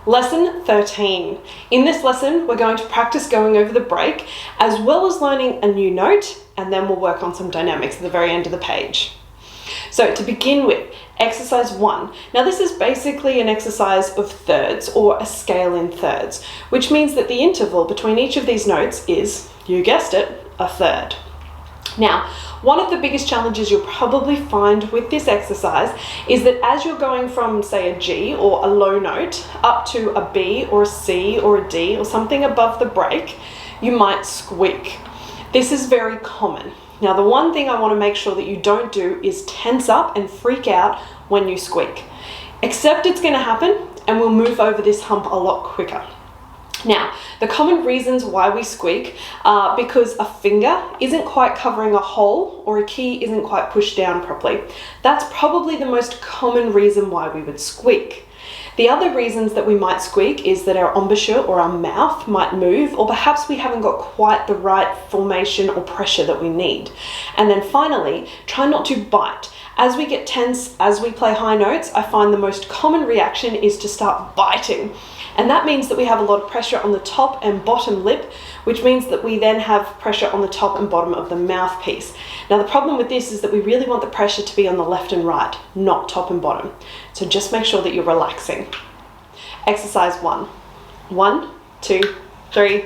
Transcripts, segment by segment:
Lesson 13. In this lesson, we're going to practice going over the break as well as learning a new note, and then we'll work on some dynamics at the very end of the page. So to begin with, exercise 1. Now this is basically an exercise of thirds, or a scale in thirds, which means that the interval between each of these notes is, you guessed it, a third. Now, one of the biggest challenges you'll probably find with this exercise is that as you're going from, say, a G or a low note up to a B or a C or a D or something above the break, you might squeak. This is very common. Now, the one thing I want to make sure that you don't do is tense up and freak out when you squeak. Accept it's going to happen, and we'll move over this hump a lot quicker. Now, the common reasons why we squeak are because a finger isn't quite covering a hole or a key isn't quite pushed down properly. That's probably the most common reason why we would squeak. The other reasons that we might squeak is that our embouchure or our mouth might move, or perhaps we haven't got quite the right formation or pressure that we need. And then finally, try not to bite. As we get tense, as we play high notes, I find the most common reaction is to start biting. And that means that we have a lot of pressure on the top and bottom lip, which means that we then have pressure on the top and bottom of the mouthpiece. Now the problem with this is that we really want the pressure to be on the left and right, not top and bottom. So just make sure that you're relaxing. Exercise 1. 1, 2, 3.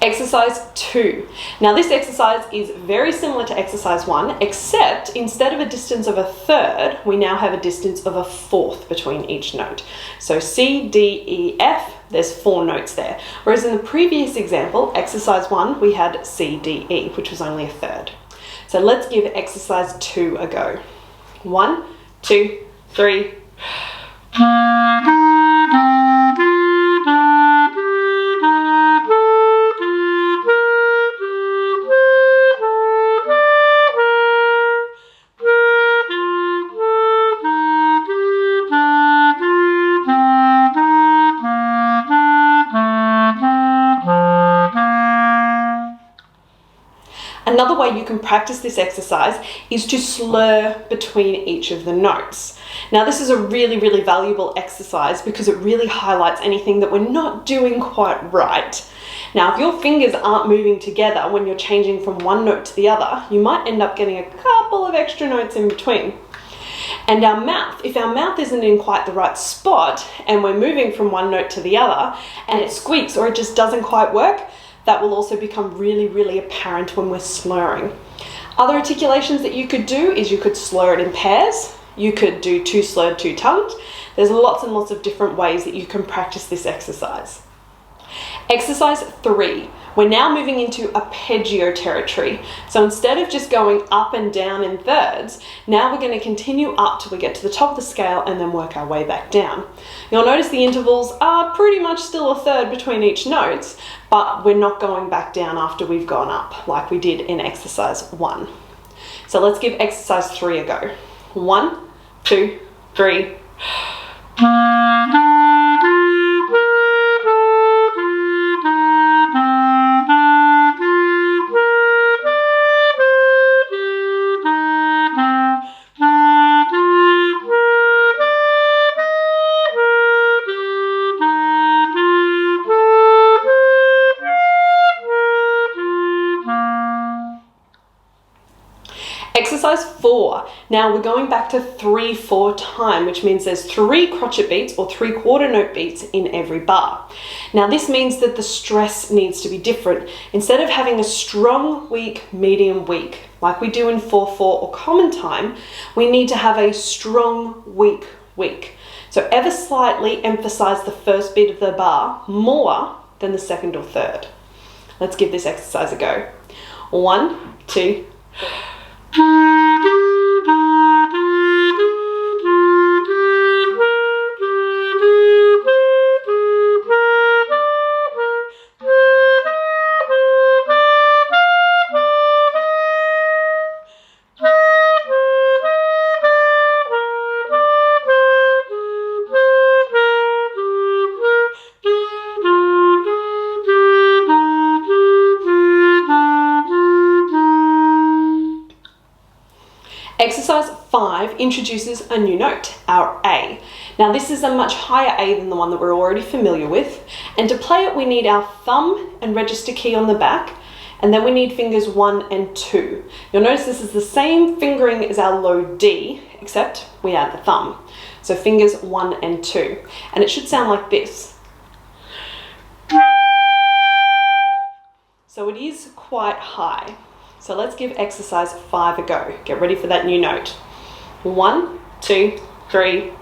Exercise 2. Now this exercise is very similar to exercise 1, except instead of a distance of a third, we now have a distance of a fourth between each note. So C, D, E, F, there's 4 notes there. Whereas in the previous example, exercise 1, we had C, D, E, which was only a third. So let's give exercise 2 a go. 1, 2, 3. Another way you can practice this exercise is to slur between each of the notes. Now this is a really valuable exercise because it really highlights anything that we're not doing quite right. Now if your fingers aren't moving together when you're changing from one note to the other, you might end up getting a couple of extra notes in between. And our mouth, if our mouth isn't in quite the right spot and we're moving from one note to the other and it squeaks or it just doesn't quite work, that will also become really apparent when we're slurring. Other articulations that you could do is you could slur it in pairs, you could do 2 slurred, 2 tongued. There's lots and lots of different ways that you can practice this exercise. Exercise 3. We're now moving into arpeggio territory. So instead of just going up and down in thirds, now we're going to continue up till we get to the top of the scale and then work our way back down. You'll notice the intervals are pretty much still a third between each notes, but we're not going back down after we've gone up like we did in exercise 1. So let's give exercise 3 a go. 1, 2, 3. Exercise 4. Now we're going back to 3/4 time, which means there's 3 crotchet beats or 3/4 note beats in every bar. Now this means that the stress needs to be different. Instead of having a strong, weak, medium, weak, like we do in 4/4 or common time, we need to have a strong, weak, weak. So ever slightly emphasize the first beat of the bar more than the second or third. Let's give this exercise a go. 1, 2, 3. Exercise 5 introduces a new note, our A. Now this is a much higher A than the one that we're already familiar with, and to play it we need our thumb and register key on the back, and then we need fingers 1 and 2. You'll notice this is the same fingering as our low D, except we add the thumb. So fingers 1 and 2, and it should sound like this. So it is quite high. So let's give exercise 5 a go. Get ready for that new note. 1, 2, 3.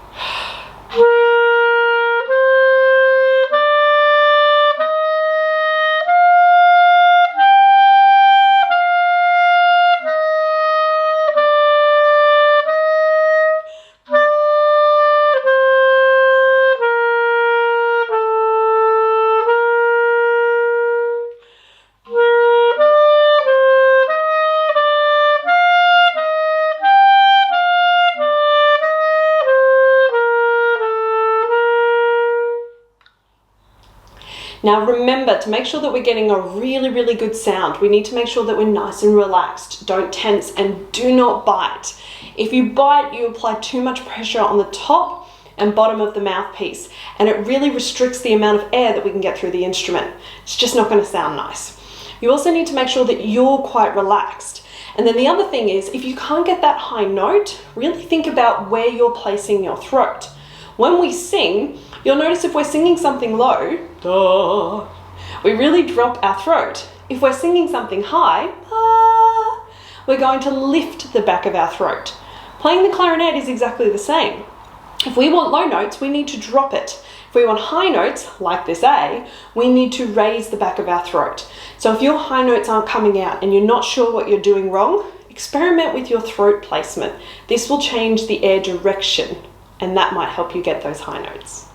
Now remember, to make sure that we're getting a really, really good sound, we need to make sure that we're nice and relaxed. Don't tense and do not bite. If you bite, you apply too much pressure on the top and bottom of the mouthpiece, and it really restricts the amount of air that we can get through the instrument. It's just not going to sound nice. You also need to make sure that you're quite relaxed. And then the other thing is, if you can't get that high note, really think about where you're placing your throat. When we sing, you'll notice if we're singing something low, da, we really drop our throat. If we're singing something high, ah, we're going to lift the back of our throat. Playing the clarinet is exactly the same. If we want low notes, we need to drop it. If we want high notes, like this A, we need to raise the back of our throat. So if your high notes aren't coming out and you're not sure what you're doing wrong, experiment with your throat placement. This will change the air direction, and that might help you get those high notes.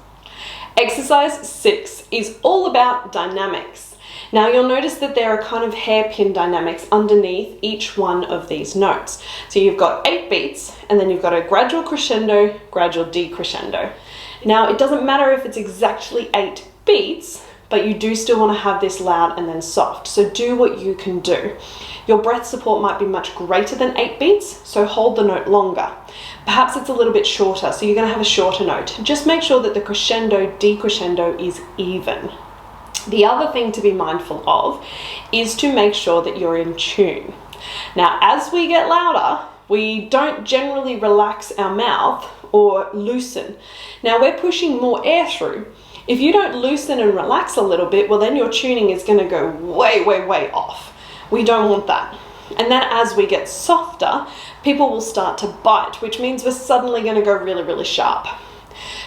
Exercise 6 is all about dynamics. Now you'll notice that there are kind of hairpin dynamics underneath each one of these notes. So you've got 8 beats, and then you've got a gradual crescendo, gradual decrescendo. Now it doesn't matter if it's exactly 8 beats, but you do still want to have this loud and then soft. So do what you can do. Your breath support might be much greater than 8 beats, so hold the note longer. Perhaps it's a little bit shorter, so you're going to have a shorter note. Just make sure that the crescendo, decrescendo is even. The other thing to be mindful of is to make sure that you're in tune. Now, as we get louder, we don't generally relax our mouth or loosen. Now, we're pushing more air through. If you don't loosen and relax a little bit, well, then your tuning is going to go way, way, way off. We don't want that. And then as we get softer, people will start to bite, which means we're suddenly going to go really, really sharp.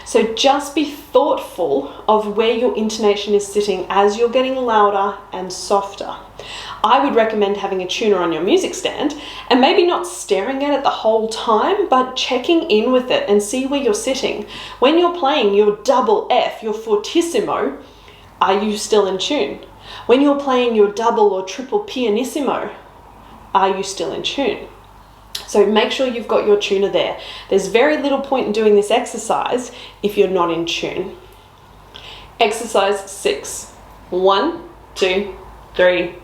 So just be thoughtful of where your intonation is sitting as you're getting louder and softer. I would recommend having a tuner on your music stand and maybe not staring at it the whole time, but checking in with it and see where you're sitting. When you're playing your double F, your fortissimo, are you still in tune? When you're playing your double or triple pianissimo, are you still in tune? So make sure you've got your tuner there. There's very little point in doing this exercise if you're not in tune. Exercise 6. 1, 2, 3.